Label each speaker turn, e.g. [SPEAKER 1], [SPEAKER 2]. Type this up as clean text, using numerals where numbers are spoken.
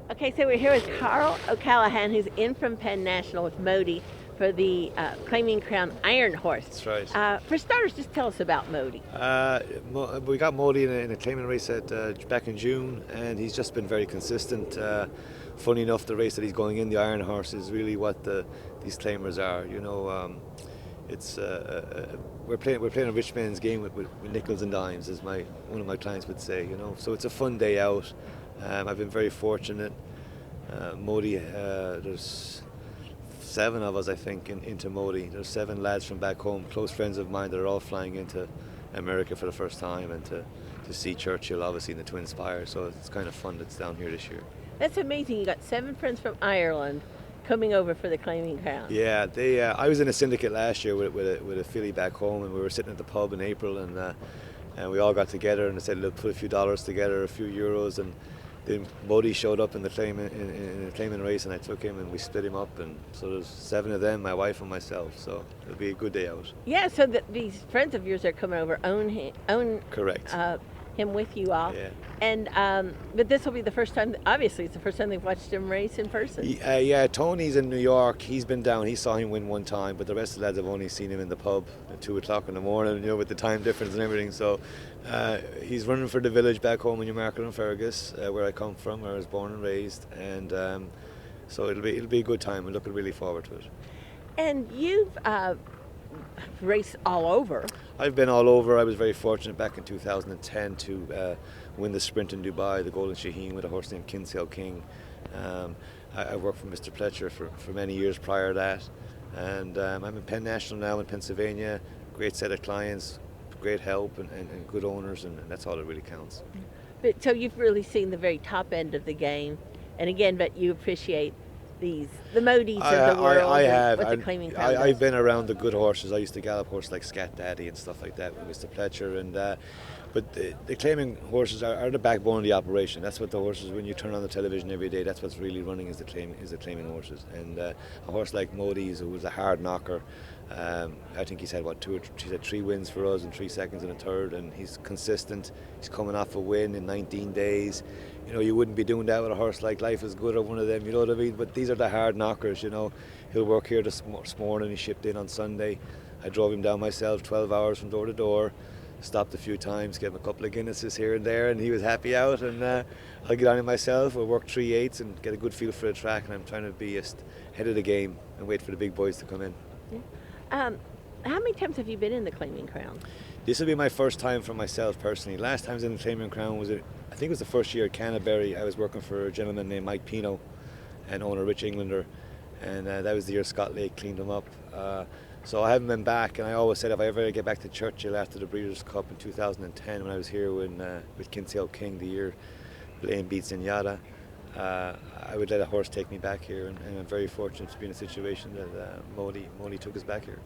[SPEAKER 1] Okay, so we're here with Carl O'Callahan, who's in from Penn National with Moti for the Claiming Crown Iron Horse.
[SPEAKER 2] That's right.
[SPEAKER 1] For starters, just tell us about Moti.
[SPEAKER 2] We got Moti in a claiming race back in June, and he's just been very consistent. Funny enough, the race that he's going in, the Iron Horse, is really what these claimers are. It's we're playing a rich man's game with nickels and dimes, as one of my clients would say. So it's a fun day out. I've been very fortunate. Moti, there's 7 of us, I think, into Moti. There's 7 lads from back home, close friends of mine, that are all flying into America for the first time, and to see Churchill, obviously, in the Twin Spires. So it's kind of fun that's down here this year.
[SPEAKER 1] That's amazing. You got 7 friends from Ireland coming over for the Claiming Crown.
[SPEAKER 2] Yeah, I was in a syndicate last year with a filly back home, and we were sitting at the pub in April, and we all got together and they said, look, put a few dollars together, a few euros, and then Moti showed up in the claiming race, and I took him and we split him up, and so there's 7 of them, my wife and myself. So it'll be a good day out.
[SPEAKER 1] Yeah, so these friends of yours are coming over, own
[SPEAKER 2] Correct.
[SPEAKER 1] Him with you all.
[SPEAKER 2] Yeah.
[SPEAKER 1] And but this will be the first time. Obviously, it's the first time they've watched him race in person.
[SPEAKER 2] Yeah, Tony's in New York. He's been down. He saw him win one time, but the rest of the lads have only seen him in the pub at 2 o'clock in the morning. With the time difference and everything. So he's running for the village back home in Newmarket and Fergus, where I come from, where I was born and raised, and so it'll be a good time. I'm looking really forward to it.
[SPEAKER 1] And you've raced all over.
[SPEAKER 2] I've been all over. I was very fortunate back in 2010 to win the sprint in Dubai, the Golden Shaheen, with a horse named Kinsale King. I worked for Mr. Pletcher for many years prior to that, and I'm in Penn National now in Pennsylvania. Great set of clients, great help, and good owners, and that's all that really counts.
[SPEAKER 1] But so you've really seen the very top end of the game, and again, but you appreciate the Motis of the world.
[SPEAKER 2] I have.
[SPEAKER 1] What the Claiming Crown does.
[SPEAKER 2] I've been around the good horses. I used to gallop horses like Scat Daddy and stuff like that with Mr. Pletcher, and but the claiming horses are the backbone of the operation. That's what the horses, when you turn on the television every day, that's what's really running, is the claiming horses. And a horse like Modi's, who was a hard knocker, I think he's had 3 wins for us in 3 seconds and a third, and he's consistent. He's coming off a win in 19 days. You wouldn't be doing that with a horse like Life Is Good or one of them, you know what I mean? But these are the hard knockers, He'll work here this morning. He shipped in on Sunday. I drove him down myself, 12 hours from door to door. Stopped a few times, gave him a couple of Guinnesses here and there, and he was happy out. And I'll get on him myself. We'll work 3/8 and get a good feel for the track. And I'm trying to be just ahead of the game and wait for the big boys to come in.
[SPEAKER 1] Yeah. How many times have you been in the Claiming Crown?
[SPEAKER 2] This will be my first time for myself personally. Last time I was in the Claiming Crown I think it was the first year at Canterbury. I was working for a gentleman named Mike Pino, and owner Rich Englander, and that was the year Scott Lake cleaned him up. So I haven't been back, and I always said if I ever get back to Churchill after the Breeders' Cup in 2010, when I was here with Kinsale King, the year Blaine beats Inyata, I would let a horse take me back here, and I'm very fortunate to be in a situation that Moti took us back here.